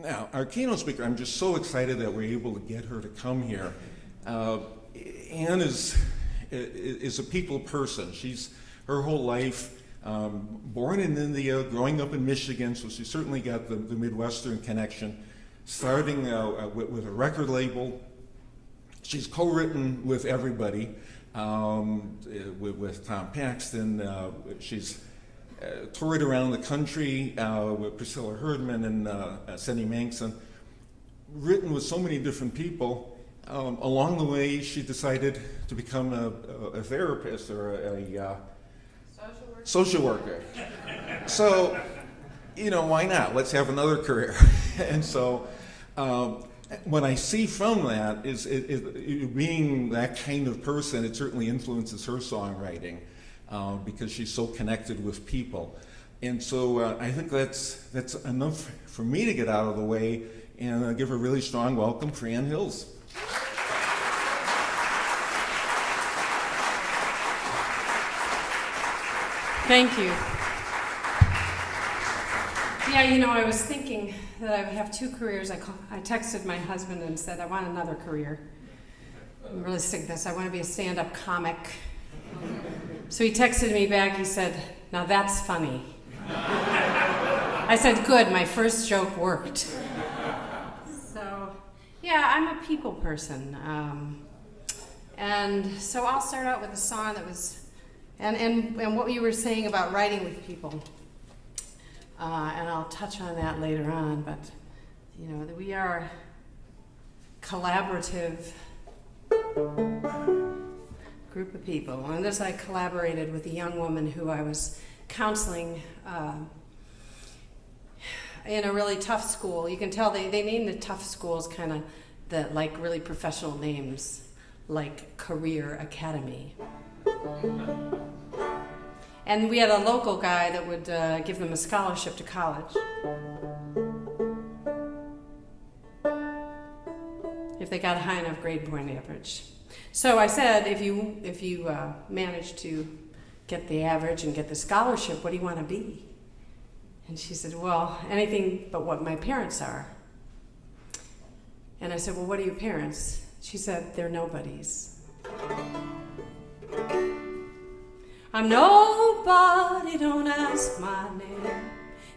Now, our keynote speaker, I'm just so excited that we're able to get her to come here. Anne is a people person. She's her whole life born in India, growing up in Michigan, so she certainly got the Midwestern connection. Starting with a record label, she's co-written with everybody, with Tom Paxton. She's toured around the country with Priscilla Herdman and Cindy Manxon, written with so many different people. Along the way, she decided to become a therapist or a social worker. So, why not? Let's have another career. And so, what I see from that is being that kind of person, it certainly influences her songwriting because she's so connected with people. And so I think that's enough for me to get out of the way and give a really strong welcome for Ann Hills. Thank you. Yeah, I was thinking that I would have two careers. I texted my husband and said, I want another career. I'm really sick of this. I want to be a stand-up comic. So he texted me back. He said, now that's funny. I said, good, my first joke worked. So, yeah, I'm a people person. And so I'll start out with a song that was, and what you were saying about writing with people. And I'll touch on that later on, but that we are a collaborative group of people. On this, I collaborated with a young woman who I was counseling in a really tough school. You can tell they named the tough schools kind of like really professional names, like Career Academy. And we had a local guy that would give them a scholarship to college if they got a high enough grade point average. So I said, if you manage to get the average and get the scholarship, what do you want to be? And she said, well, anything but what my parents are. And I said, well, what are your parents? She said, they're nobodies. I'm nobody, don't ask my name.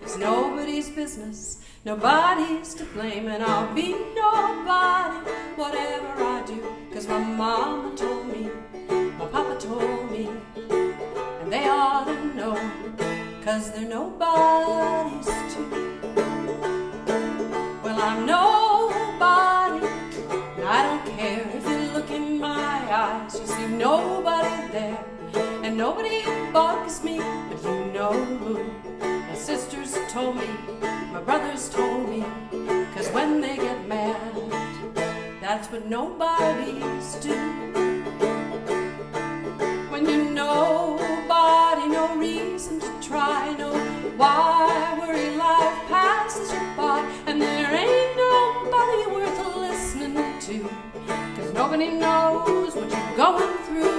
It's nobody's business, nobody's to blame. And I'll be nobody, whatever I do. 'Cause my mama told me, my papa told me, and they ought to know, 'cause they're nobodies too. Well, I'm nobody, and I don't care if you look in my eyes, you see nobody there. And nobody bugs me, but you know who. My sisters told me, my brothers told me, 'cause when they get mad, that's what nobodies do. When you nobody, no reason to try, no why worry, life passes you by, and there ain't nobody worth listening to, 'cause nobody knows what you're going through.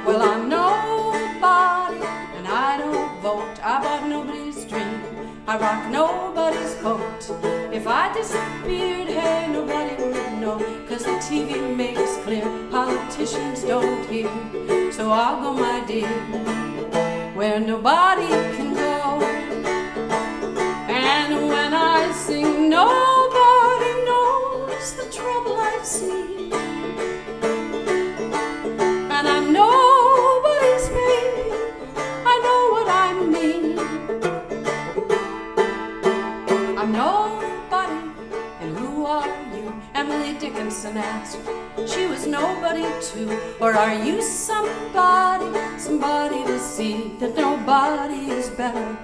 Well, I'm nobody, and I don't vote. I bought nobody's dream. I rock nobody's boat. If I disappeared, hey, nobody would know, 'cause the TV makes clear politicians don't hear. So I'll go, my dear, where nobody can go. And when I sing, nobody knows the trouble I've seen. And I'm nobody's baby, I know what I mean. I'm nobody, and who are you? Emily Dickinson asked. She was nobody too. Or are you somebody, somebody to see that nobody is better,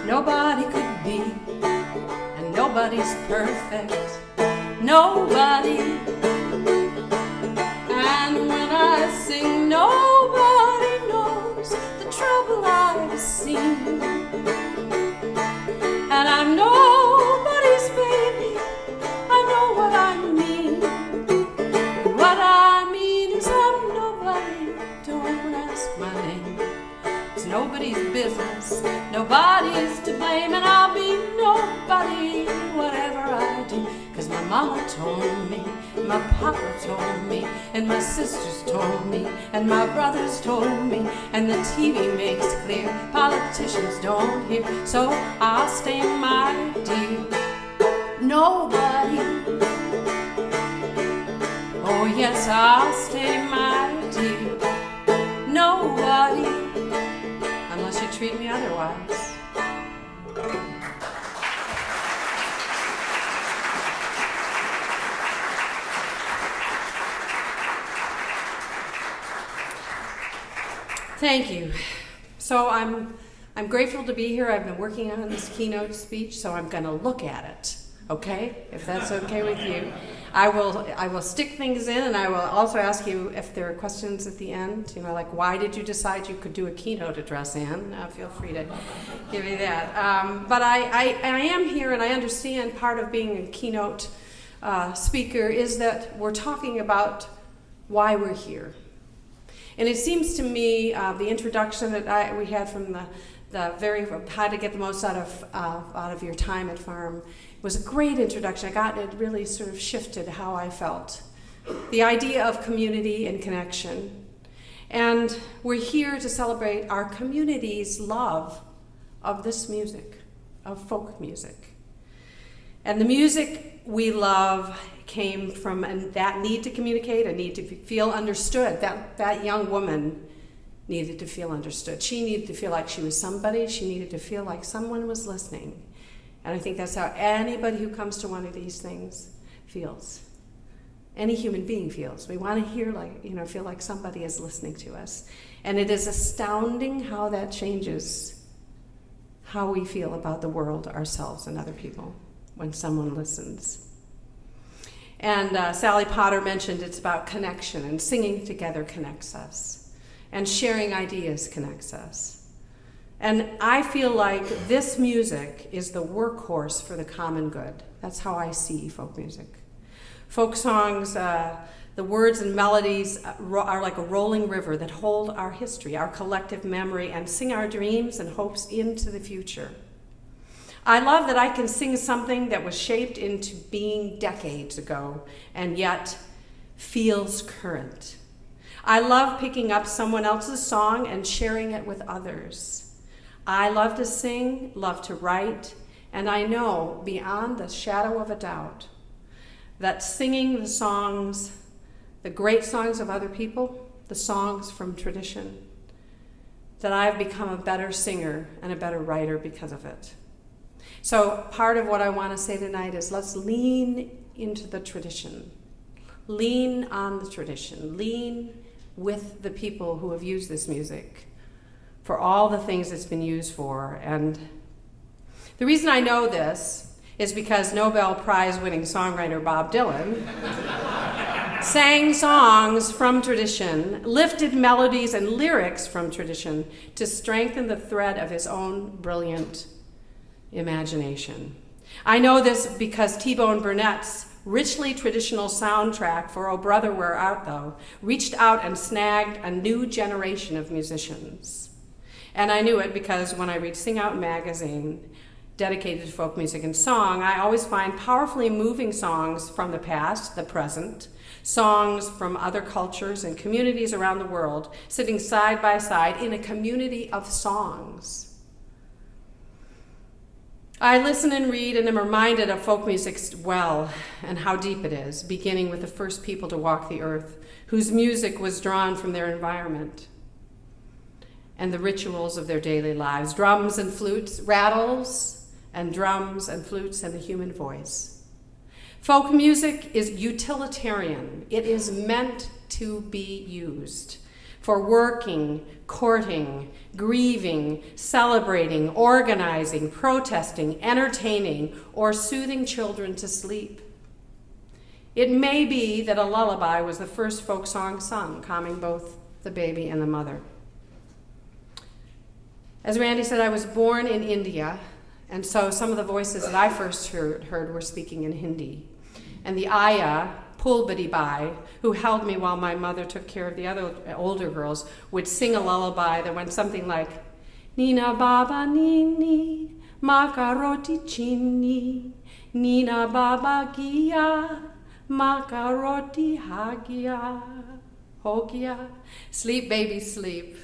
nobody could be, and nobody's perfect, nobody. And when I sing, nobody knows the trouble I've seen. And I'm nobody's baby, I know what I mean. What I mean is I'm nobody, don't ask my name. It's nobody's business, nobody's to blame, and I'll be nobody. buddy, whatever I do. 'Cause my mama told me, my papa told me, and my sisters told me, and my brothers told me, and the TV makes clear politicians don't hear. So I'll stay my dear. Nobody. Oh yes, I'll stay my dear. Nobody, unless you treat me otherwise. Thank you. So I'm grateful to be here. I've been working on this keynote speech, so I'm going to look at it. Okay, if that's okay with you. I will stick things in, and I will also ask you if there are questions at the end. You know, like, why did you decide you could do a keynote address, Anne? Feel free to give me that. But I am here, and I understand part of being a keynote speaker is that we're talking about why we're here. And it seems to me the introduction that we had from the very how to get the most out of your time at Farm was a great introduction. It really sort of shifted how I felt. The idea of community and connection. And we're here to celebrate our community's love of this music, of folk music. And the music we love came from that need to communicate, a need to feel understood. That young woman needed to feel understood. She needed to feel like she was somebody. She needed to feel like someone was listening. And I think that's how anybody who comes to one of these things feels. Any human being feels. We want to feel like somebody is listening to us. And it is astounding how that changes how we feel about the world, ourselves, and other people when someone listens. And Sally Potter mentioned it's about connection, and singing together connects us, and sharing ideas connects us. And I feel like this music is the workhorse for the common good. That's how I see folk music. Folk songs, the words and melodies are like a rolling river that hold our history, our collective memory, and sing our dreams and hopes into the future. I love that I can sing something that was shaped into being decades ago and yet feels current. I love picking up someone else's song and sharing it with others. I love to sing, love to write, and I know beyond the shadow of a doubt that singing the songs, the great songs of other people, the songs from tradition, that I've become a better singer and a better writer because of it. So part of what I want to say tonight is let's lean into the tradition. Lean on the tradition. Lean with the people who have used this music for all the things it's been used for. And the reason I know this is because Nobel Prize-winning songwriter Bob Dylan sang songs from tradition, lifted melodies and lyrics from tradition to strengthen the thread of his own brilliant imagination. I know this because T-Bone Burnett's richly traditional soundtrack for Oh Brother Where Art Thou reached out and snagged a new generation of musicians. And I knew it because when I read Sing Out magazine, dedicated to folk music and song, I always find powerfully moving songs from the past, the present, songs from other cultures and communities around the world, sitting side by side in a community of songs. I listen and read and am reminded of folk music's well and how deep it is, beginning with the first people to walk the earth, whose music was drawn from their environment and the rituals of their daily lives. Drums and flutes, rattles and drums and flutes and the human voice. Folk music is utilitarian. It is meant to be used for working, courting, grieving, celebrating, organizing, protesting, entertaining, or soothing children to sleep. It may be that a lullaby was the first folk song sung, calming both the baby and the mother. As Randy said, I was born in India, and so some of the voices that I first heard were speaking in Hindi. And the ayah, Pulbadi Bai, who held me while my mother took care of the other older girls, would sing a lullaby that went something like, Nina Baba Nini, Makaroti Nina Baba Gia, Makaroti Hogia. Sleep, baby, sleep.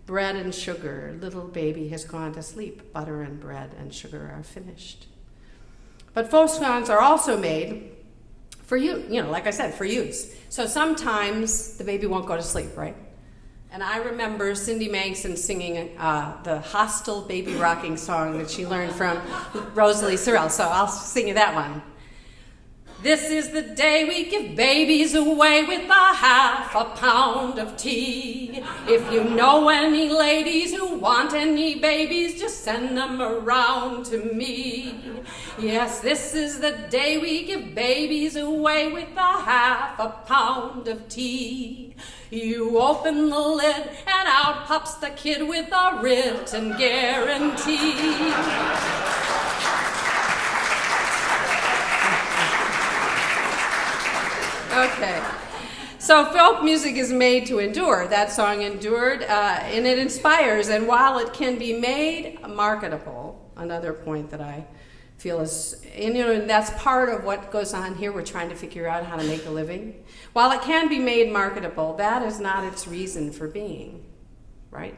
Bread and sugar. Little baby has gone to sleep. Butter and bread and sugar are finished. But folk songs are also made for you, like I said, for use. So sometimes the baby won't go to sleep, right? And I remember Cindy Manxon singing the hostile baby rocking song that she learned from Rosalie Sorrell. So I'll sing you that one. This is the day we give babies away with a £1/2 of tea. If you know any ladies who want any babies, just send them around to me. Yes, this is the day we give babies away with a £1/2 of tea. You open the lid and out pops the kid with a written guarantee. Okay, so folk music is made to endure. That song endured, and it inspires. And while it can be made marketable, another point that I feel is, and that's part of what goes on here. We're trying to figure out how to make a living. While it can be made marketable, that is not its reason for being, right?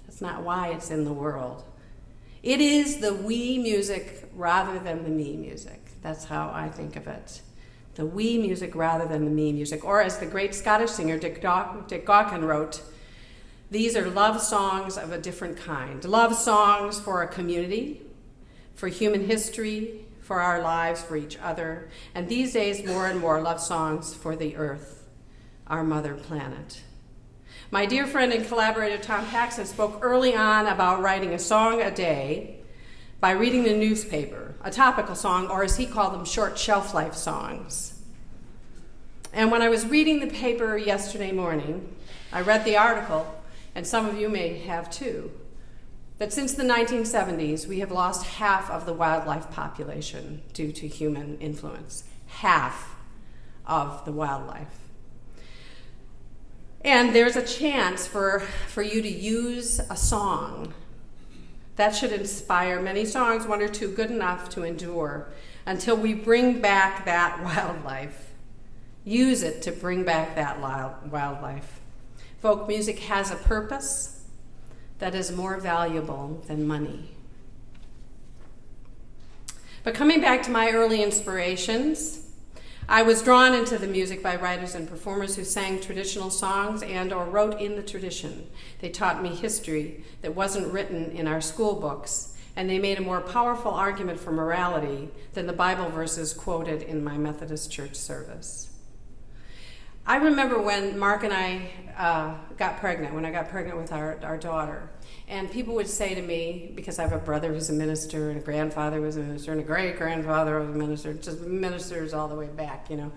That's not why it's in the world. It is the we music rather than the me music. That's how I think of it. The we music rather than the me music. Or as the great Scottish singer Dick Gaughan wrote, these are love songs of a different kind. Love songs for a community, for human history, for our lives, for each other. And these days, more and more love songs for the earth, our mother planet. My dear friend and collaborator Tom Paxson spoke early on about writing a song a day by reading the newspaper, a topical song, or as he called them, short shelf life songs. And when I was reading the paper yesterday morning, I read the article, and some of you may have too, that since the 1970s, we have lost half of the wildlife population due to human influence. Half of the wildlife. And there's a chance for you to use a song that should inspire many songs, one or two good enough to endure, until we bring back that wildlife. Use it to bring back that wildlife. Folk music has a purpose that is more valuable than money. But coming back to my early inspirations, I was drawn into the music by writers and performers who sang traditional songs and or wrote in the tradition. They taught me history that wasn't written in our school books, and they made a more powerful argument for morality than the Bible verses quoted in my Methodist church service. I remember when Mark and I got pregnant with our daughter, and people would say to me, because I have a brother who's a minister, and a grandfather who was a minister, and a great-grandfather was a minister, just ministers all the way back, and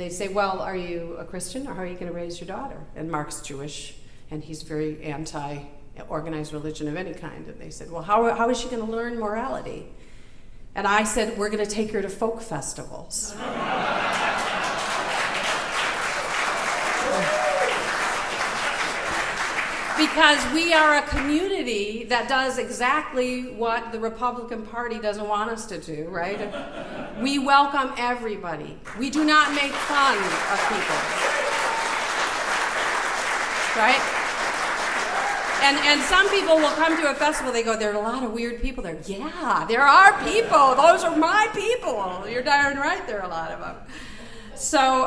they'd say, well, are you a Christian, or how are you going to raise your daughter? And Mark's Jewish, and he's very anti-organized religion of any kind. And they said, well, how is she going to learn morality? And I said, we're going to take her to folk festivals. Because we are a community that does exactly what the Republican Party doesn't want us to do, right? We welcome everybody. We do not make fun of people, right? And some people will come to a festival, they go, there are a lot of weird people there. Yeah, there are people. Those are my people. You're darn right, there are a lot of them. So,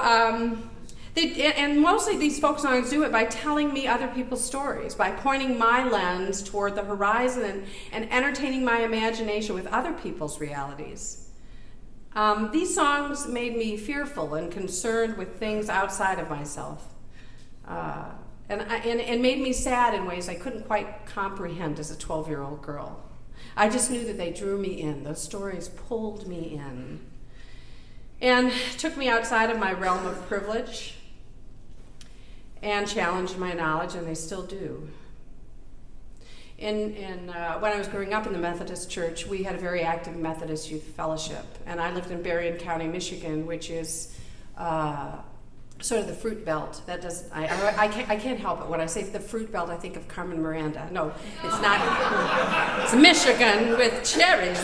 and mostly these folk songs do it by telling me other people's stories, by pointing my lens toward the horizon and entertaining my imagination with other people's realities. These songs made me fearful and concerned with things outside of myself, and made me sad in ways I couldn't quite comprehend as a 12-year-old girl. I just knew that they drew me in. Those stories pulled me in and took me outside of my realm of privilege and challenged my knowledge, and they still do. When I was growing up in the Methodist Church, we had a very active Methodist youth fellowship, and I lived in Berrien County, Michigan, which is sort of the fruit belt. That does I can't help it. When I say the fruit belt, I think of Carmen Miranda. No, it's not. It's Michigan with cherries.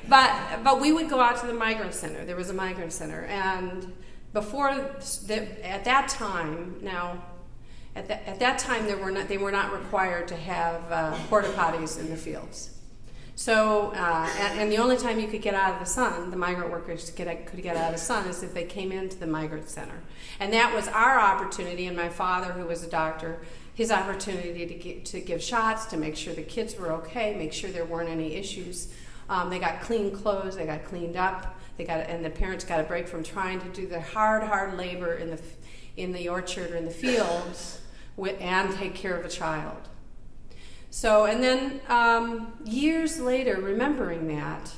But we would go out to the migrant center. There was a migrant center, and at that time they were not required to have porta potties in the fields. So, and the only time you could get out of the sun, the migrant workers could get out of the sun, is if they came into the migrant center. And that was our opportunity, and my father, who was a doctor, his opportunity to give shots, to make sure the kids were okay, make sure there weren't any issues. They got clean clothes, they got cleaned up, and the parents got a break from trying to do the hard labor in the orchard or in the fields and take care of a child. So, and then years later, remembering that,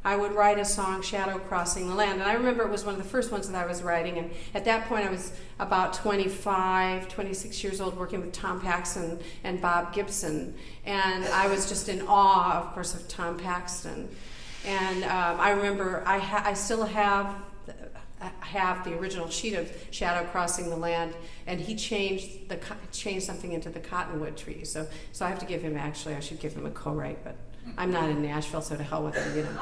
I would write a song, Shadow Crossing the Land. And I remember it was one of the first ones that I was writing. And at that point, I was about 25, 26 years old, working with Tom Paxton and Bob Gibson. And I was just in awe, of course, of Tom Paxton. And I remember I still have the original sheet of Shadow Crossing the Land, and he changed something into the cottonwood trees. So I have to give him, I should give him a co-write, but I'm not in Nashville, so to hell with him,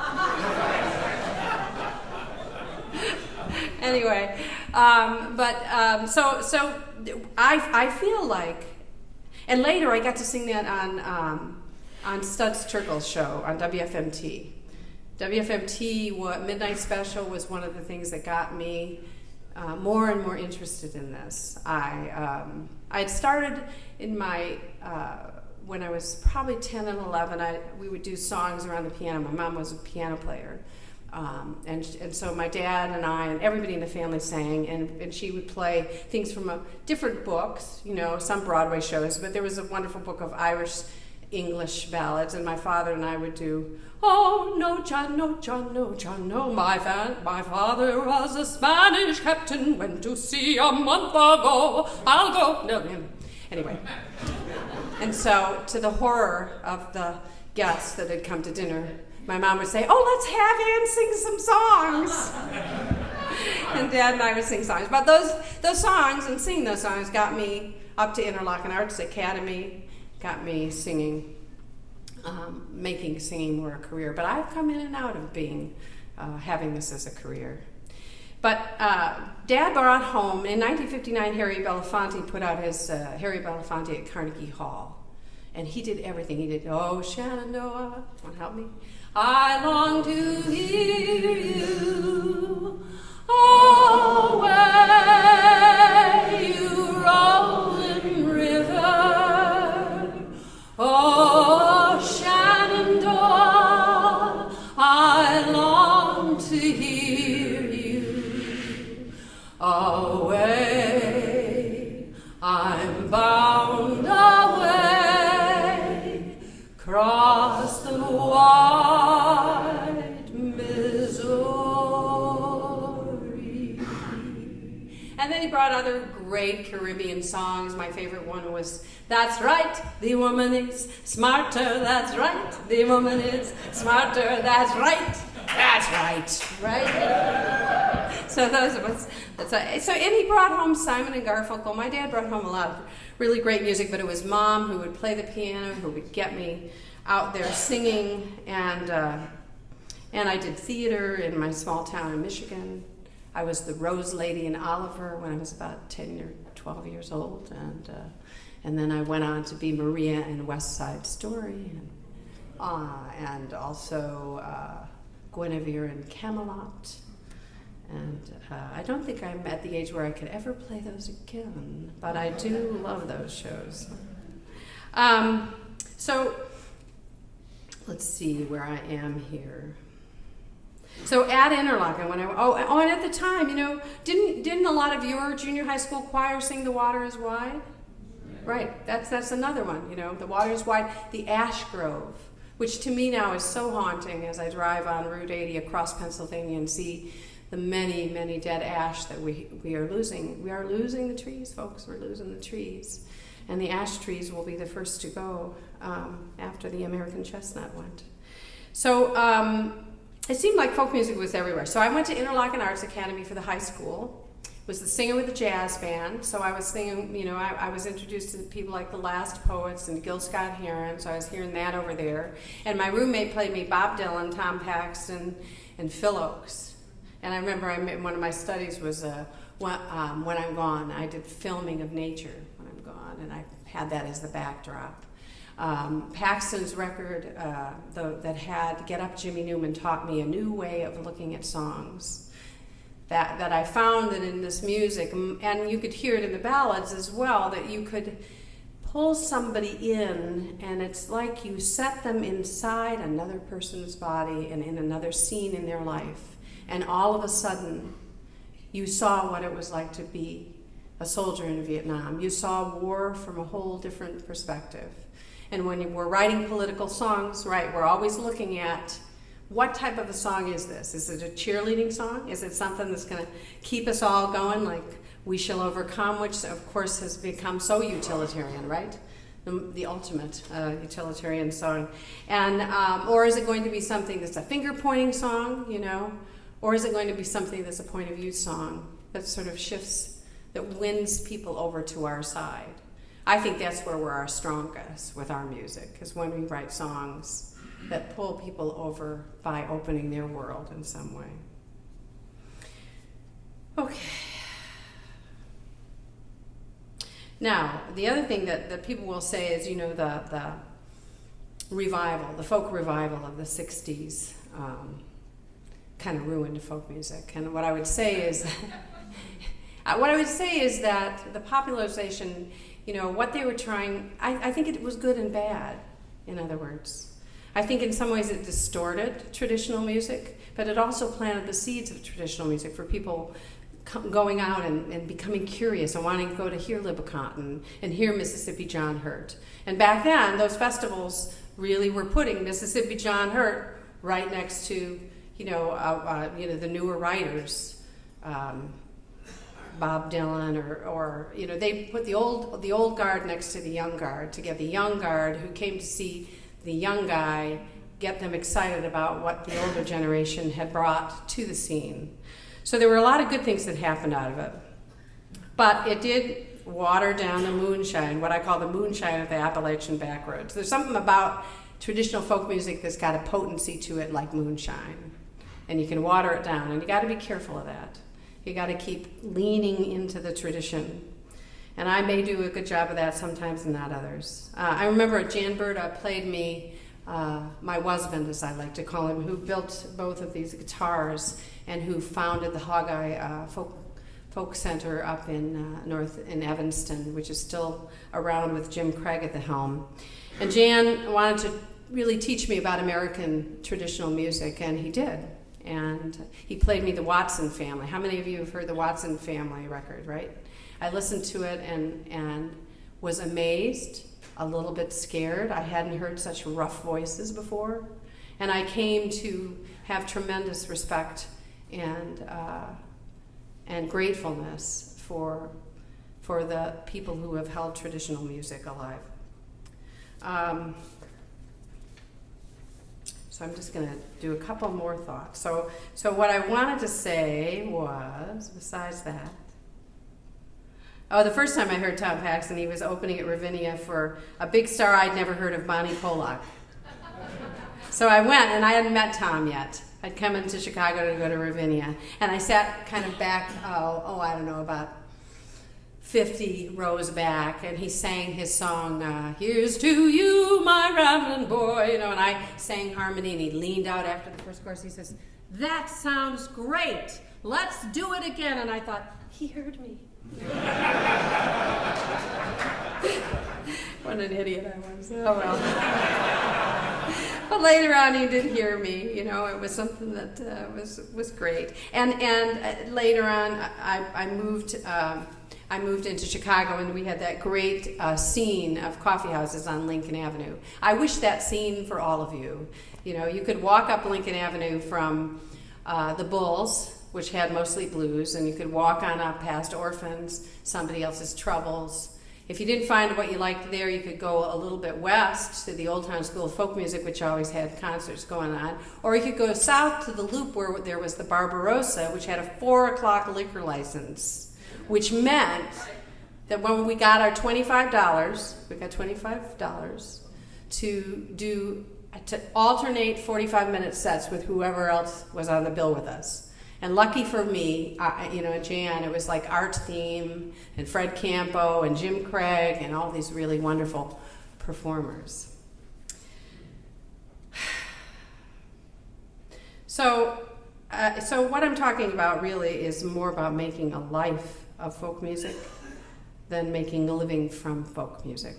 Anyway, so I feel like, and later I got to sing that on Studs Terkel's show on WFMT. WFMT Midnight Special was one of the things that got me more and more interested in this. I had started in my when I was probably 10 and 11. We would do songs around the piano. My mom was a piano player, and so my dad and I and everybody in the family sang, and she would play things from different books, some Broadway shows, but there was a wonderful book of Irish English ballads, and my father and I would do, "Oh, no, John, no, John, no, John, no, my father was a Spanish captain, went to sea a month ago, I'll go." No, anyway. And so, to the horror of the guests that had come to dinner, my mom would say, "Oh, let's have Ann sing some songs." And Dad and I would sing songs. But those songs and singing those songs got me up to Interlochen Arts Academy, got me singing, making singing more a career. But I've come in and out of having this as a career. But Dad brought home, in 1959, Harry Belafonte put out his Harry Belafonte at Carnegie Hall. And he did everything. He did, "Oh, Shenandoah," want to help me? "I long to hear you, oh, where you rolling river, oh, Shenandoah, I long to hear you. Away, I'm bound away, cross the wide Missouri." And then he brought other great Caribbean songs. My favorite one was, "That's right, the woman is smarter, that's right, the woman is smarter, that's right, right? So those of us, and he brought home Simon and Garfunkel. My dad brought home a lot of really great music, but it was Mom who would play the piano, who would get me out there singing, and I did theater in my small town in Michigan. I was the Rose Lady in Oliver when I was about 10 or 12 years old, and then I went on to be Maria in West Side Story, and also Guinevere in Camelot. And I don't think I'm at the age where I could ever play those again, but I do love those shows. So let's see where I am here. So at Interlochen, and at the time, didn't a lot of your junior high school choir sing "The Water is Wide"? Right, that's another one. "The Water is Wide." The Ash Grove, which to me now is so haunting as I drive on Route 80 across Pennsylvania and see the many, many dead ash that we are losing. We are losing the trees, folks. We're losing the trees. And the ash trees will be the first to go after the American chestnut went. So it seemed like folk music was everywhere. So I went to Interlochen Arts Academy for the high school. Was the singer with the jazz band, so I was singing, you know, I was introduced to people like the Last Poets and Gil Scott-Heron, so I was hearing that over there. And my roommate played me Bob Dylan, Tom Paxton, and Phil Ochs. And I remember one of my studies was when I'm gone. I did filming of nature when I'm gone, and I had that as the backdrop. Paxton's record that had Get Up Jimmy Newman taught me a new way of looking at songs. That I found that in this music, and you could hear it in the ballads as well, that you could pull somebody in, and it's like you set them inside another person's body and in another scene in their life, and all of a sudden you saw what it was like to be a soldier in Vietnam. You saw war from a whole different perspective. And when we're writing political songs, right, we're always looking at what type of a song is this? Is it a cheerleading song? Is it something that's going to keep us all going, like We Shall Overcome, which of course has become so utilitarian, right? The ultimate utilitarian song. And or is it going to be something that's a finger-pointing song, you know? Or is it going to be something that's a point of view song that sort of shifts, that wins people over to our side? I think that's where we're our strongest with our music, is when we write songs that pull people over by opening their world in some way. Okay. Now, the other thing that people will say is, you know, the revival, the folk revival of the 60s kind of ruined folk music. And what I would say is, that the popularization, you know, what they were trying, I think it was good and bad, in other words. I think in some ways it distorted traditional music, but it also planted the seeds of traditional music for people going out and becoming curious and wanting to go to hear Libby and hear Mississippi John Hurt. And back then, those festivals really were putting Mississippi John Hurt right next to, the newer writers, Bob Dylan, or they put the old guard next to the young guard to get the young guard who came to see the young guy, get them excited about what the older generation had brought to the scene. So there were a lot of good things that happened out of it. But it did water down the moonshine, what I call the moonshine of the Appalachian backroads. There's something about traditional folk music that's got a potency to it like moonshine. And you can water it down, and you got to be careful of that. You got to keep leaning into the tradition. And I may do a good job of that sometimes and not others. I remember Jan Berta played me, my husband, as I like to call him, who built both of these guitars and who founded the Hogeye Folk Center up in Evanston, which is still around with Jim Craig at the helm. And Jan wanted to really teach me about American traditional music, and he did. And he played me the Watson Family. How many of you have heard the Watson Family record, right? I listened to it and was amazed, a little bit scared. I hadn't heard such rough voices before. And I came to have tremendous respect and gratefulness for the people who have held traditional music alive. So I'm just going to do a couple more thoughts. So what I wanted to say was, besides that, the first time I heard Tom Paxton, he was opening at Ravinia for a big star I'd never heard of, Bonnie Polak. So I went, and I hadn't met Tom yet. I'd come into Chicago to go to Ravinia, and I sat kind of back, I don't know, about 50 rows back, and he sang his song, "Here's to you, my rambling boy," and I sang harmony, and he leaned out after the first chorus. He says, "That sounds great. Let's do it again." And I thought, he heard me. What an idiot I was. Oh, well. But later on, he did hear me. It was something that was great. And later on, I moved into Chicago, and we had that great scene of coffee houses on Lincoln Avenue. I wish that scene for all of you. You could walk up Lincoln Avenue from the Bulls, which had mostly blues, and you could walk on up past Orphans, Somebody Else's Troubles. If you didn't find what you liked there, you could go a little bit west to the Old Town School of Folk Music, which always had concerts going on. Or you could go south to the Loop, where there was the Barbarossa, which had a 4 o'clock liquor license, which meant that when we got our $25, to alternate 45-minute sets with whoever else was on the bill with us. And lucky for me, and Jan, it was like Art Theme and Fred Campo and Jim Craig and all these really wonderful performers. So what I'm talking about really is more about making a life of folk music than making a living from folk music.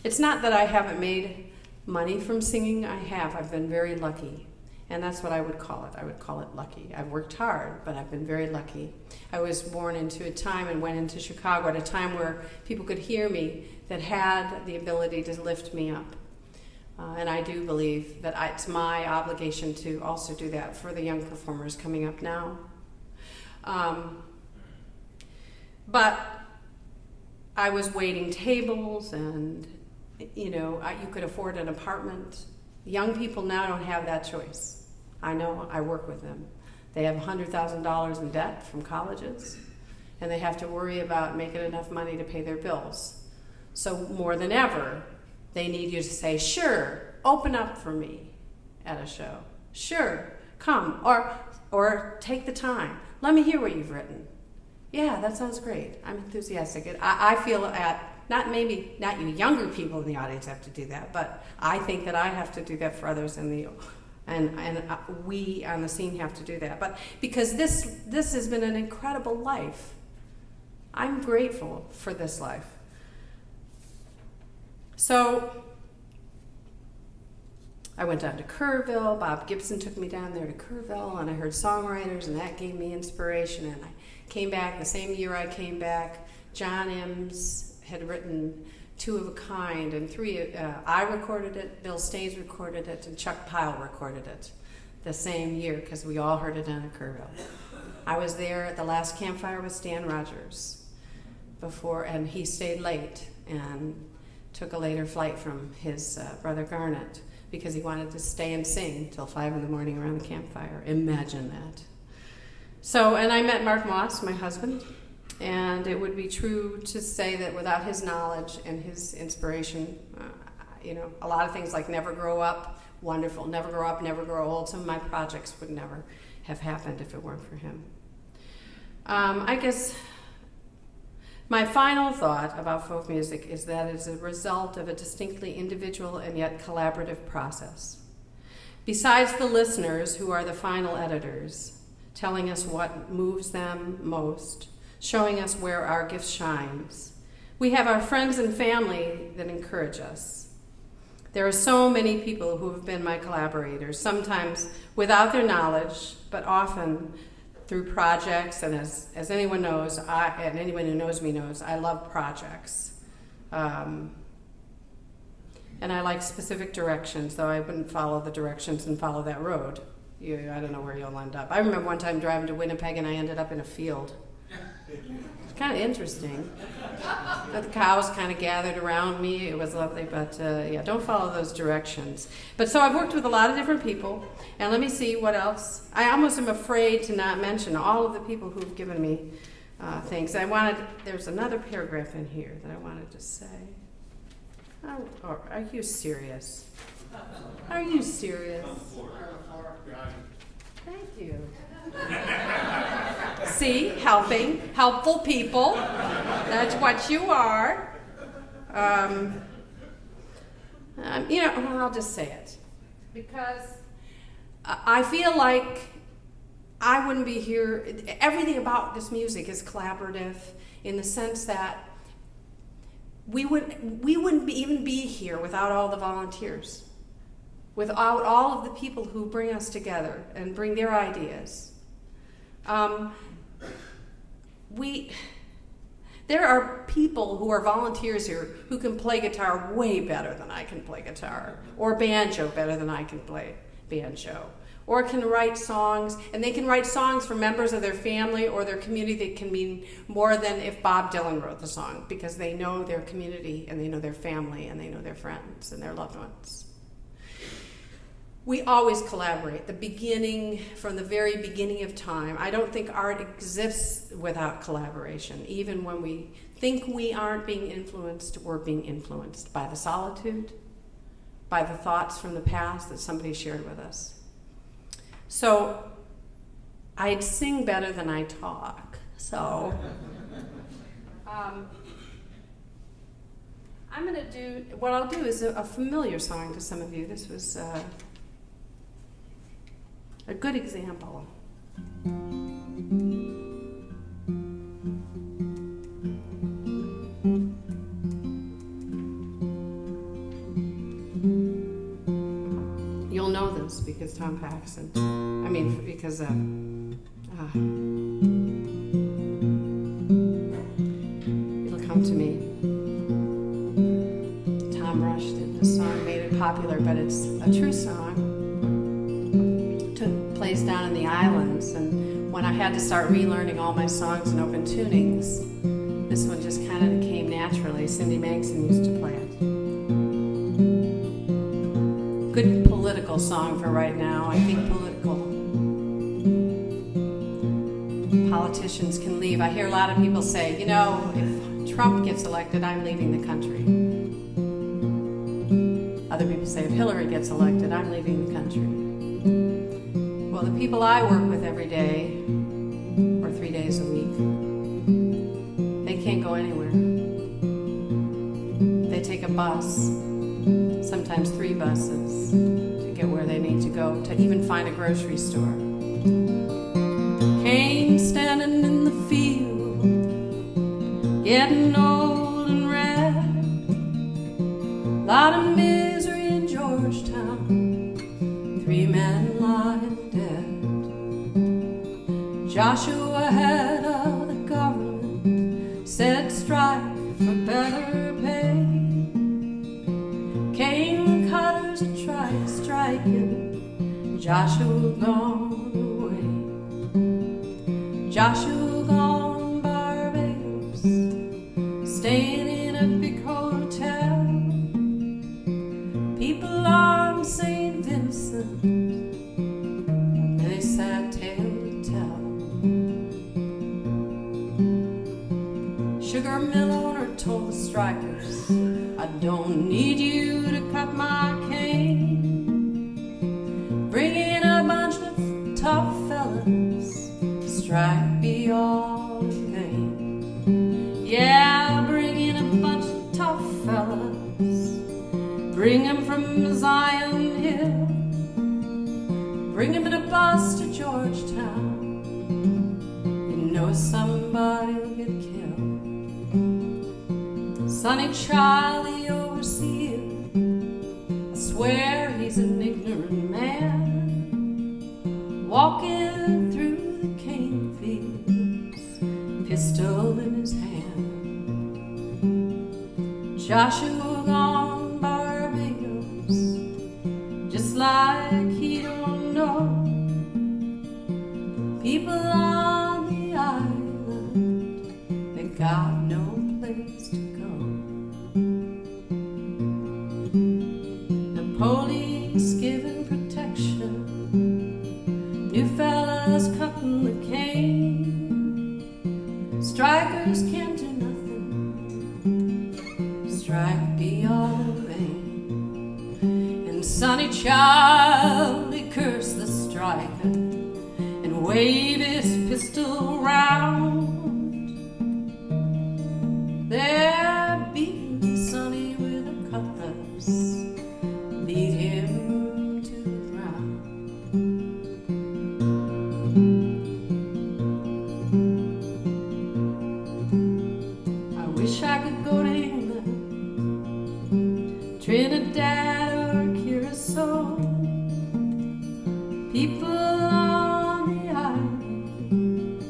It's not that I haven't made money from singing. I have. I've been very lucky. And that's what I would call it. I would call it lucky. I've worked hard, but I've been very lucky. I was born into a time and went into Chicago at a time where people could hear me that had the ability to lift me up. And I do believe that it's my obligation to also do that for the young performers coming up now. But I was waiting tables and, you could afford an apartment. Young people now don't have that choice. I know, I work with them. They have $100,000 in debt from colleges, and they have to worry about making enough money to pay their bills. So more than ever, they need you to say, sure, open up for me at a show. Sure, come, or take the time. Let me hear what you've written. Yeah, that sounds great. I'm enthusiastic. I feel not you younger people in the audience have to do that, but I think that I have to do that for others and we on the scene have to do that. But because this has been an incredible life, I'm grateful for this life. So I went down to Kerrville. Bob Gibson took me down there to Kerrville, and I heard songwriters, and that gave me inspiration. And I came back the same year I came back. John Ems had written Two of a Kind, and I recorded it, Bill Staines recorded it, and Chuck Pyle recorded it the same year, because we all heard it down at Kerrville. I was there at the last campfire with Stan Rogers and he stayed late and took a later flight from his brother Garnet because he wanted to stay and sing till 5 in the morning around the campfire. Imagine that. And I met Mark Moss, my husband. And it would be true to say that without his knowledge and his inspiration, a lot of things like Never Grow Up, wonderful, Never Grow Up, Never Grow Old, some of my projects would never have happened if it weren't for him. I guess my final thought about folk music is that it's a result of a distinctly individual and yet collaborative process. Besides the listeners, who are the final editors, telling us what moves them most, showing us where our gift shines, we have our friends and family that encourage us. There are so many people who have been my collaborators, sometimes without their knowledge, but often through projects. And as anyone knows, and anyone who knows me knows, I love projects. And I like specific directions, though I wouldn't follow the directions and follow that road. I don't know where you'll end up. I remember one time driving to Winnipeg and I ended up in a field. It's kind of interesting. The cows kind of gathered around me. It was lovely, but don't follow those directions. But so I've worked with a lot of different people, and let me see what else. I almost am afraid to not mention all of the people who've given me things. There's another paragraph in here that I wanted to say. Are you serious? Are you serious? Thank you. See, helpful people. That's what you are. I'll just say it. Because I feel like I wouldn't be here. Everything about this music is collaborative in the sense that we wouldn't even be here without all the volunteers, without all of the people who bring us together and bring their ideas. There are people who are volunteers here who can play guitar way better than I can play guitar, or banjo better than I can play banjo, or can write songs, and they can write songs for members of their family or their community that can mean more than if Bob Dylan wrote the song, because they know their community and they know their family and they know their friends and their loved ones. We always collaborate. From the very beginning of time. I don't think art exists without collaboration. Even when we think we aren't being influenced, we're being influenced by the solitude, by the thoughts from the past that somebody shared with us. So I'd sing better than I talk. So what I'll do is a familiar song to some of you. This was a good example. You'll know this because Tom Paxson. Because it'll come to me. Tom Rush did this song, made it popular, but it's a true song. Took place down in the islands, and when I had to start relearning all my songs and open tunings, this one just kind of came naturally. Cindy Mangson used to play it. Good political song for right now. I think politicians can leave. I hear a lot of people say, if Trump gets elected, I'm leaving the country. Other people say, if Hillary gets elected, I'm leaving the country. Well, the people I work with every day, or 3 days a week, they can't go anywhere. They take a bus, sometimes 3 buses, to get where they need to go, to even find a grocery store. Cane standing in the field, getting old and red. Lot of misery in Georgetown, 3 men lying dead. Joshua, head of the government, said strike for better pay. Cane cutters are striking, Joshua gone. Joshua gone Barbados, staying in a big hotel. People on St. Vincent, many sad tale to tell. Sugar mill owner told the strikers, I don't need you to cut my cane. Bring in a bunch of tough fellas, strike be all in vain. Yeah, bring in a bunch of tough fellas, bring them from Zion Hill, bring them in a bus to Georgetown. You know somebody will get killed. Sonny Charlie overseer, I swear he's an ignorant man, walking through pistol in his hand. Joshua gone Barbados, just like he don't know. People on the island, they got no place to go. The police giving protection, new fellas cutting the cane. Strikers can't do nothing, strike be all in vain. And Sonny Charlie cursed the striker and waved his pistol round. They're beating Sonny with a cutlass, lead him to the ground. Wish I could go to England, Trinidad or Curacao. People on the island,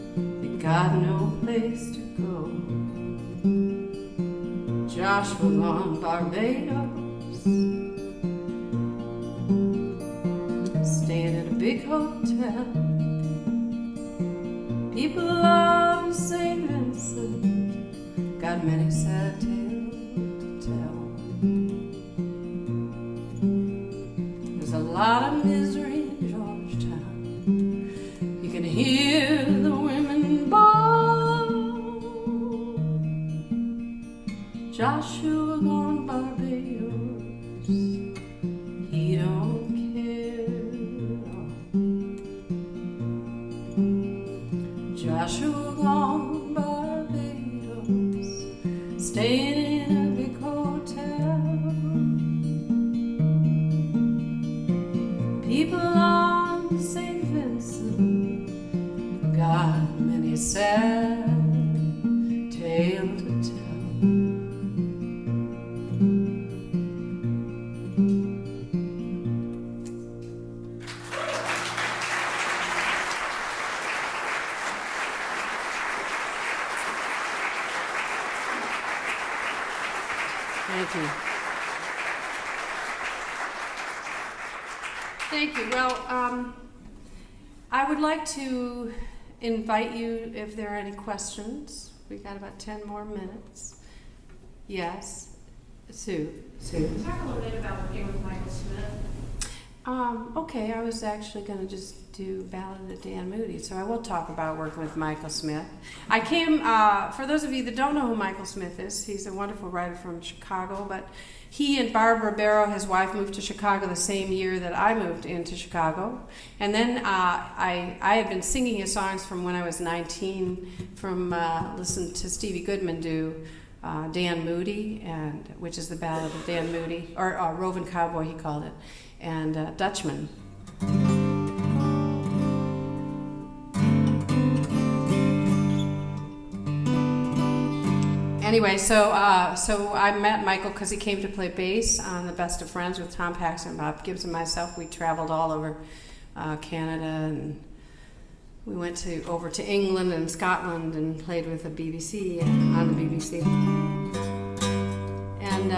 they got no place to go. Joshua gone Barbados, staying at a big hotel. tell. People on St. Vincent got many sad tales to tell. There's a lot of misery in Georgetown. You can hear the women bawl. Joshua gone Barbados, he don't care. Joshua gone Barbados, staying in a big hotel. People on St. Vincent got many sad tales to tell. Thank you. Thank you. Well, I would like to invite you if there are any questions. We got about 10 more minutes. Yes, Sue. Talk a little bit about working with Michael Smith. Okay, I was actually going to just do Ballad of Dan Moody, so I will talk about working with Michael Smith. I came, for those of you that don't know who Michael Smith is, he's a wonderful writer from Chicago, but he and Barbara Barrow, his wife, moved to Chicago the same year that I moved into Chicago. And then I had been singing his songs from when I was 19, from listening to Stevie Goodman do Dan Moody, which is the Ballad of Dan Moody, or Roving Cowboy, he called it, and Dutchman. Anyway, so I met Michael because he came to play bass on The Best of Friends with Tom Paxton, Bob Gibbs, and myself. We traveled all over Canada, and we went over to England and Scotland and played with the BBC, on the BBC. And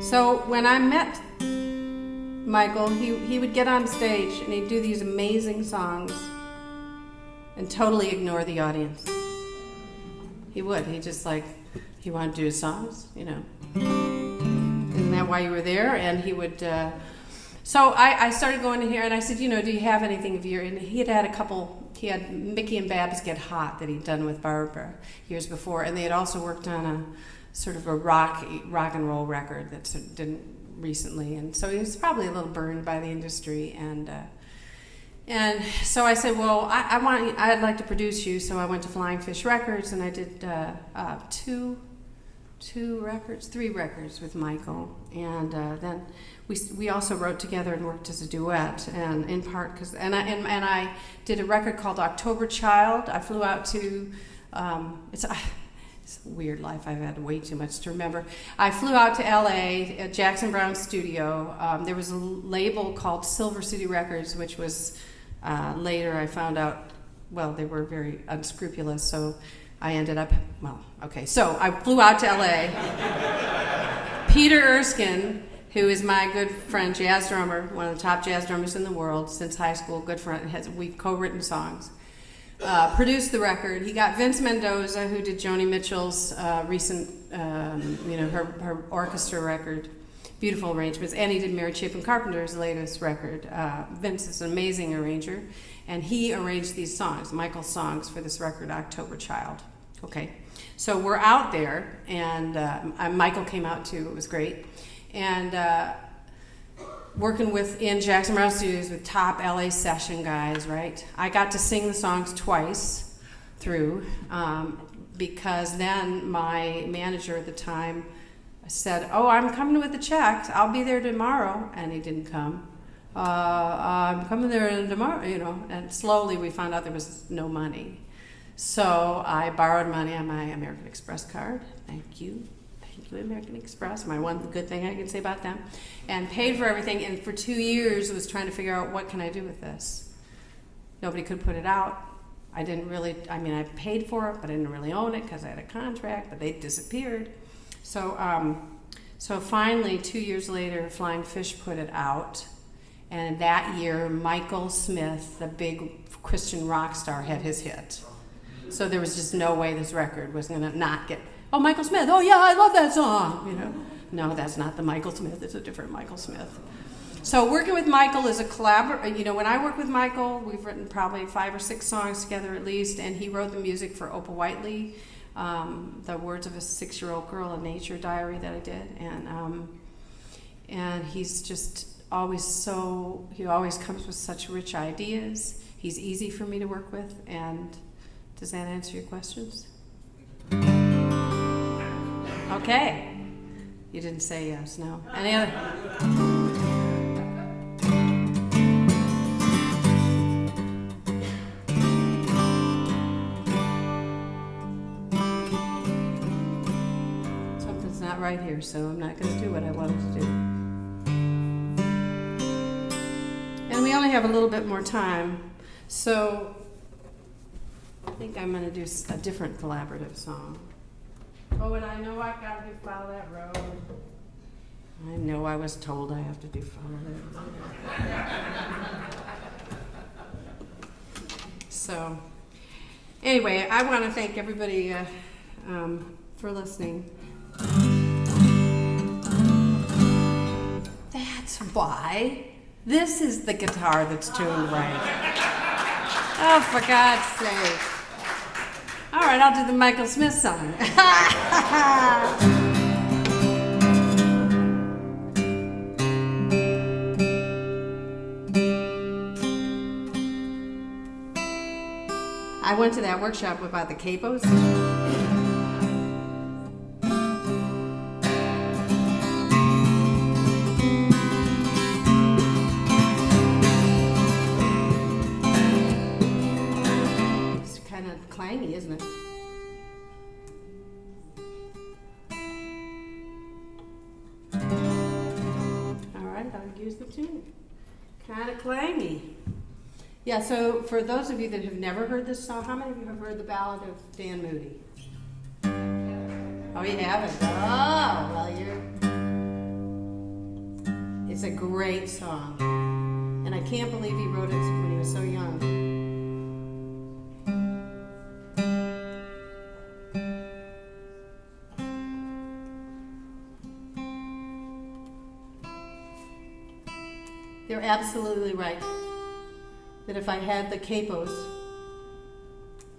so when I met Michael, he would get on stage and he'd do these amazing songs and totally ignore the audience. He would. He wanted to do his songs, you know. Isn't that why you were there? And he would. So I started going in here, and I said, do you have anything of your? And he had a couple. He had Mickey and Babs Get Hot that he'd done with Barbara years before, and they had also worked on a sort of a rock and roll record that didn't recently, and so he was probably a little burned by the industry, and so I said, well, I'd like to produce you. So I went to Flying Fish Records, and I did three records with Michael, and then we also wrote together and worked as a duet, and in part because I did a record called October Child. I flew out to it's a weird life. I've had way too much to remember. I flew out to L.A. at Jackson Brown's studio. There was a label called Silver City Records, which was later I found out, well, they were very unscrupulous, so I ended up, so I flew out to L.A. Peter Erskine, who is my good friend, jazz drummer, one of the top jazz drummers in the world since high school, good friend, we've co-written songs. Produced the record. He got Vince Mendoza, who did Joni Mitchell's recent, her orchestra record, beautiful arrangements, and he did Mary Chapin Carpenter's latest record. Vince is an amazing arranger, and he arranged these songs, Michael's songs, for this record, October Child. Okay, so we're out there, and Michael came out too. It was great, and working in Jackson Brown Studios with top LA session guys, right? I got to sing the songs twice through because then my manager at the time said, I'm coming with the checks. I'll be there tomorrow. And he didn't come. I'm coming there tomorrow, and slowly we found out there was no money. So I borrowed money on my American Express card. Thank you, American Express, my one good thing I can say about them, and paid for everything, and for 2 years was trying to figure out what can I do with this. Nobody could put it out. I paid for it, but I didn't really own it because I had a contract, but they disappeared. So finally, 2 years later, Flying Fish put it out, And that year, Michael Smith, the big Christian rock star, had his hit. So there was just no way this record was going to not get, oh, Michael Smith, oh yeah, I love that song, you know. No, that's not the Michael Smith, it's a different Michael Smith. So working with Michael is a collaboration. You know, when I work with Michael, we've written probably 5 or 6 songs together at least, and he wrote the music for Opal Whiteley, the words of a 6-year-old girl, a nature diary that I did, and he's just always he always comes with such rich ideas. He's easy for me to work with, and does that answer your questions? Okay. You didn't say yes, no. Any other? Something's not right here, so I'm not going to do what I wanted to do. And we only have a little bit more time, so I think I'm going to do a different collaborative song. Oh, and I know I've got to do Follow That Road. I know I was told I have to do Follow That Road. So, anyway, I want to thank everybody for listening. That's why this is the guitar that's tuned right. Oh, for God's sake. All right, I'll do the Michael Smith song. I went to that workshop about the capos. It's kind of clangy, isn't it? All right, I'll use the tune. Kind of clangy. Yeah, so for those of you that have never heard this song, how many of you have heard the ballad of Dan Moody? Oh, you haven't? Oh, well, it's a great song. And I can't believe he wrote it when he was so young. They're absolutely right. That if I had the capos,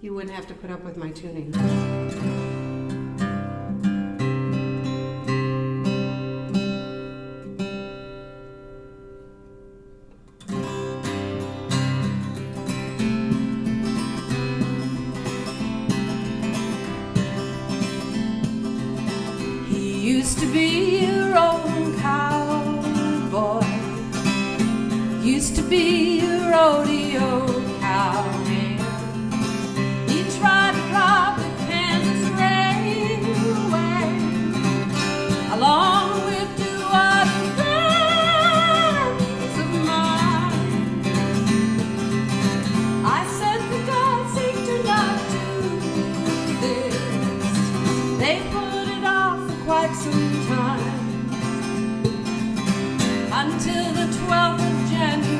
you wouldn't have to put up with my tuning. He used to be a rolling cowboy, used to be a rodeo cowman. He tried to rob the Kansas Railway, along with 2 other friends of mine. I said, for God's sake, do not do this. They put it off for quite some time, until the 12th of January.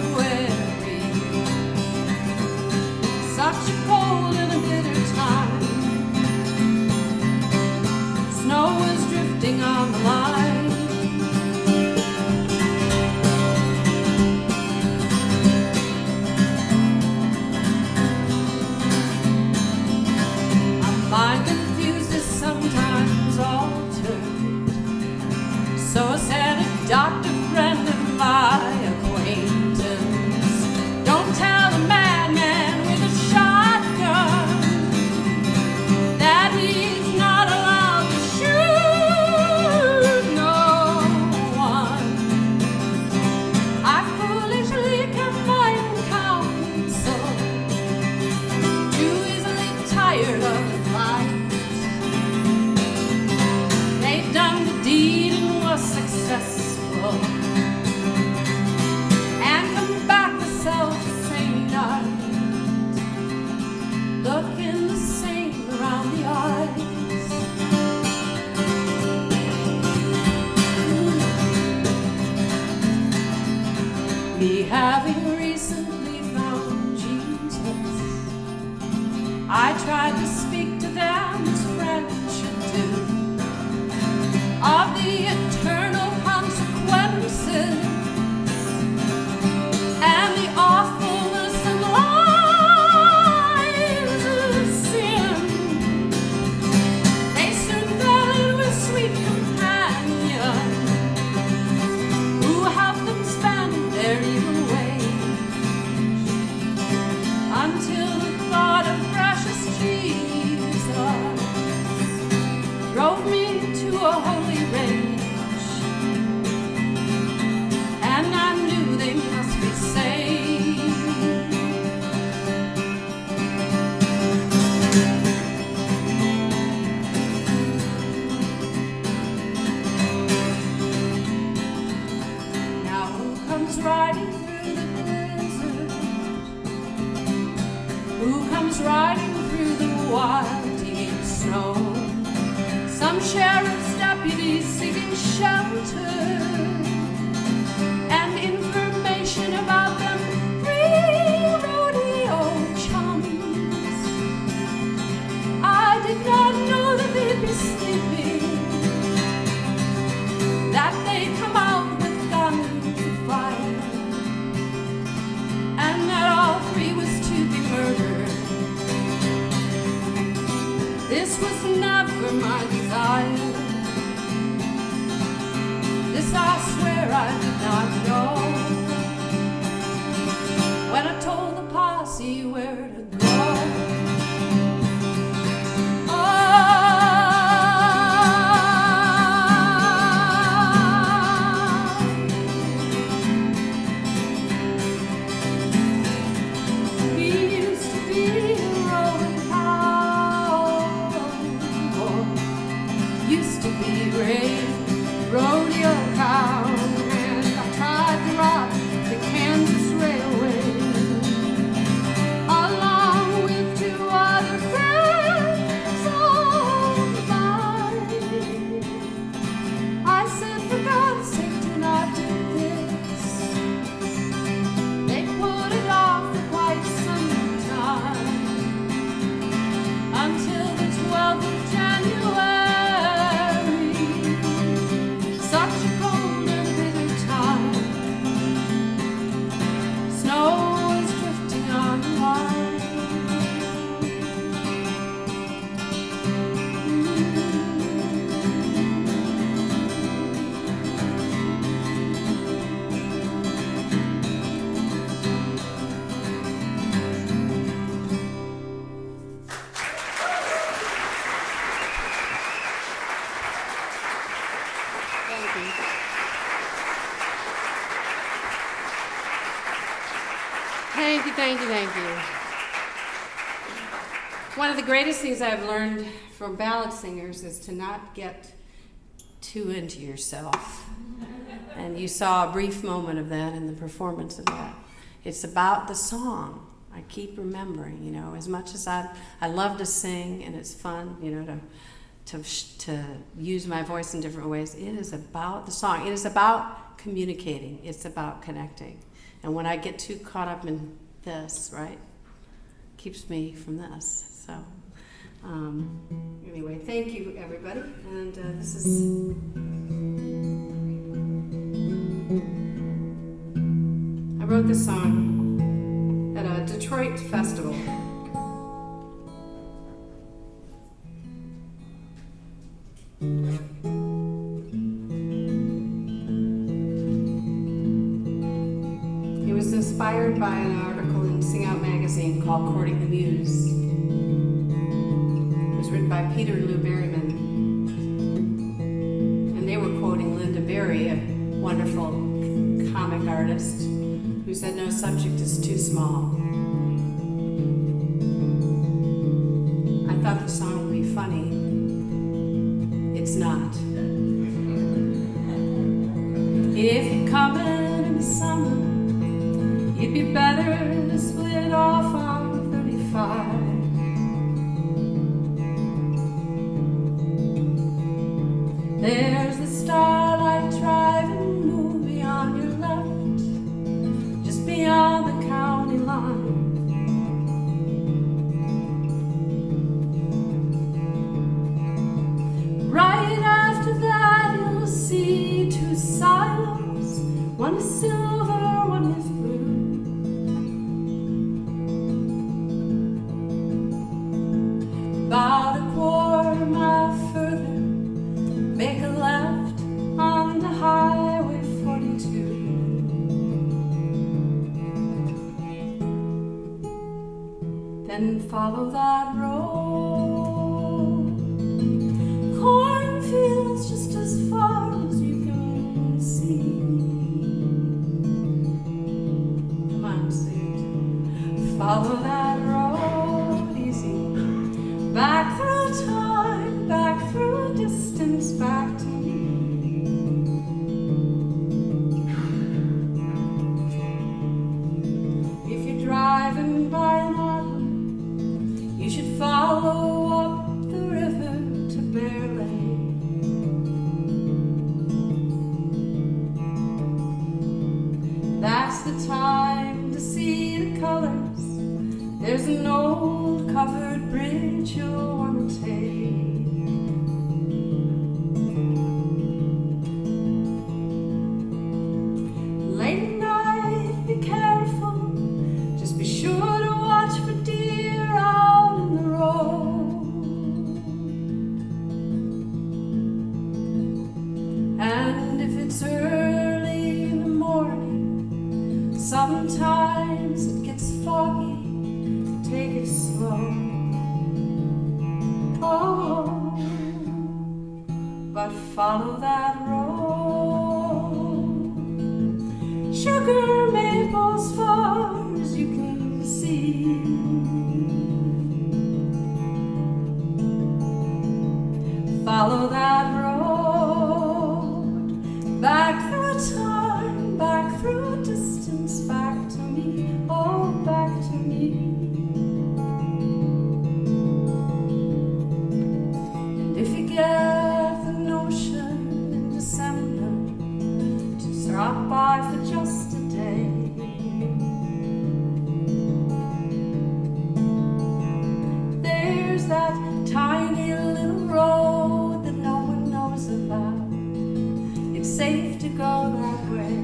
comes riding through the blizzard? Who comes riding through the wild deep snow? Some sheriff's deputies seeking shelter and information about them free rodeo chums. I did not know that they'd be sleeping, that they'd come out with guns of fire, and that all three was to be murdered. This was never my desire. This I swear I did not know when I told the posse where to go. Rodeo cow, and I tried to rob the Kansas Railway along with two other friends of mine. I said, for God's sake, do not do this. They put it off for quite some time until the 12th of January. Thank you. One of the greatest things I've learned from ballad singers is to not get too into yourself. And you saw a brief moment of that in the performance of that. It's about the song. I keep remembering, as much as I love to sing and it's fun, to use my voice in different ways. It is about the song. It is about communicating. It's about connecting. And when I get too caught up in this, right, keeps me from this. So, anyway, thank you, everybody. And this is. I wrote this song at a Detroit festival. It was inspired by an article in Sing Out magazine called Courting the Muse. It was written by Peter Lou Berryman. And they were quoting Linda Berry, a wonderful comic artist, who said no subject is too small. I thought the song would be funny. It's not. If you're coming in the summer, it'd be better to split off on 35. There's the Starlight Drive-In movie on your left, just beyond the county line. Right after that you'll see two silos, one is silver, one is blue. About a quarter mile further, make a left on the Highway 42. Then follow that road. Cornfields just as far as you can see. Come on, sing it. Follow that road easy. Back through time, back through distance, back to me. the time to see the colors. There's an old covered bridge you'll want to take. Late at night, be careful. Just be sure to watch for deer out in the road. And if it's early in the morning, sometimes it gets foggy. Take it slow. Oh, but follow that road. Sugar maples far as you can see. Follow that road. Back through time, back through distance, back to me, oh, back to me. Get the notion in December to drop by for just a day. There's that tiny little road that no one knows about. It's safe to go that way.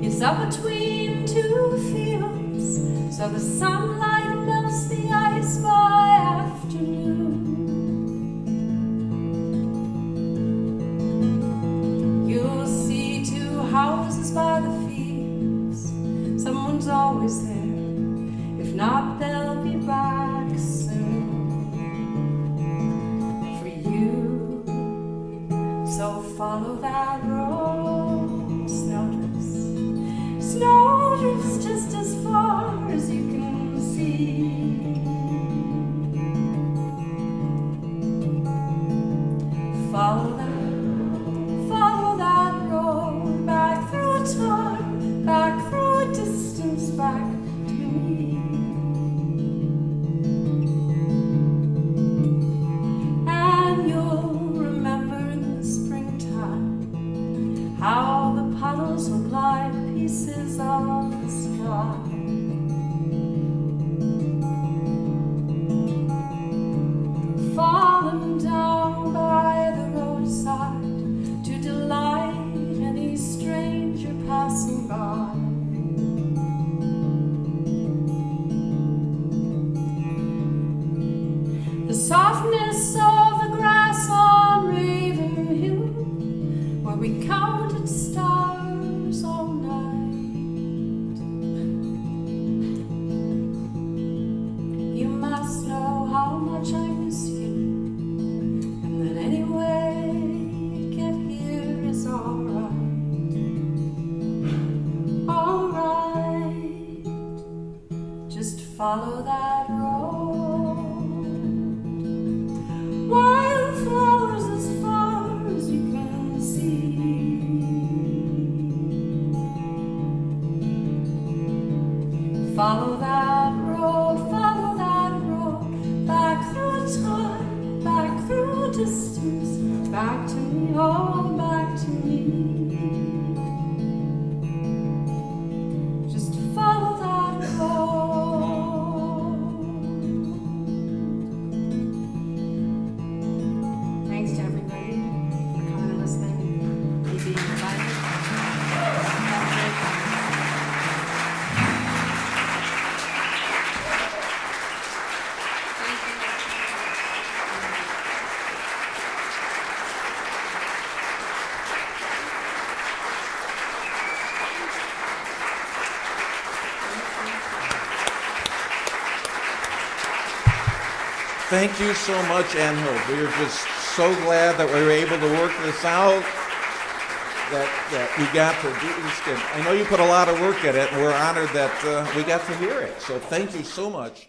It's up between two fields, so the sunlight melts the ice by afternoon. You'll see two houses by the fields. Someone's always there. If not, they'll be back soon for you. So follow that road, snowdrifts. Snowdrifts just as far as you can see. Follow that road, back through time, back through distance, back to me. And you'll remember in the springtime how the puddles look like pieces of the sky. Falling down by the roadside to delight any stranger passing by. The softness of the grass on Raven Hill, where we counted stars all night. You must know how much I miss you, and that any way you get here is alright. Alright, just follow that road. Wildflowers as far as you can see. Follow that road, back through time, back through distance, back to me, oh, back to me. Just follow that road. Thanks to everybody for coming and listening, me being invited. Have a great time. Thank you so much, Ann Hope. We are just so glad that we were able to work this out, that we got to do this. And I know you put a lot of work in it, and we're honored that we got to hear it. So thank you so much.